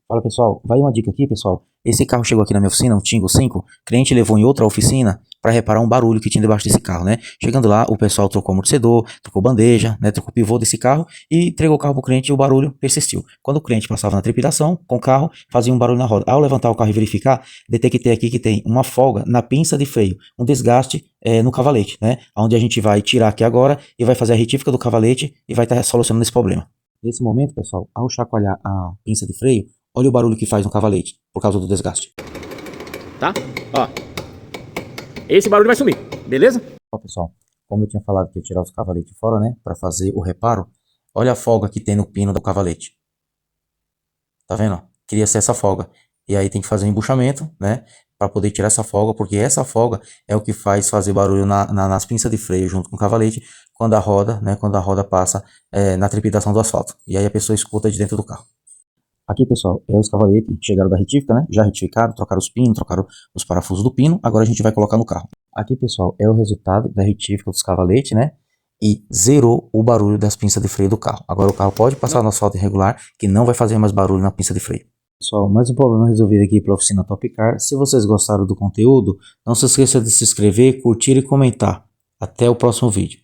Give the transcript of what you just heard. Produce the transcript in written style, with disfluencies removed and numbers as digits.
Fala pessoal, vai uma dica aqui pessoal. Esse carro chegou aqui na minha oficina, um Tingo 5. O cliente levou em outra oficina para reparar um barulho que tinha debaixo desse carro, né? Chegando lá, o pessoal trocou amortecedor, trocou bandeja, né? Trocou pivô desse carro e entregou o carro pro cliente e o barulho persistiu. Quando o cliente passava na trepidação com o carro, fazia um barulho na roda. Ao levantar o carro e verificar, detectei aqui que tem uma folga na pinça de freio, um desgaste no cavalete, né? Onde a gente vai tirar aqui agora e vai fazer a retífica do cavalete e vai estar solucionando esse problema. Nesse momento, pessoal, ao chacoalhar a pinça de freio, olha o barulho que faz no cavalete, por causa do desgaste. Tá? Ó. Esse barulho vai sumir, beleza? Ó, pessoal, como eu tinha falado que ia tirar os cavaletes fora, né, para fazer o reparo, olha a folga que tem no pino do cavalete. Tá vendo? Queria ser essa folga. E aí tem que fazer um embuchamento, né, para poder tirar essa folga, porque essa folga é o que faz fazer barulho nas pinças de freio junto com o cavalete, quando a roda, né, quando a roda passa na trepidação do asfalto. E aí a pessoa escuta de dentro do carro. Aqui, pessoal, os cavaletes chegaram da retífica, né? Já retificaram, trocaram os pinos, trocaram os parafusos do pino. Agora a gente vai colocar no carro. Aqui, pessoal, é o resultado da retífica dos cavaletes, né? E zerou o barulho das pinças de freio do carro. Agora o carro pode passar no asfalto irregular, que não vai fazer mais barulho na pinça de freio. Pessoal, mais um problema resolvido aqui para a oficina Top Car. Se vocês gostaram do conteúdo, não se esqueça de se inscrever, curtir e comentar. Até o próximo vídeo.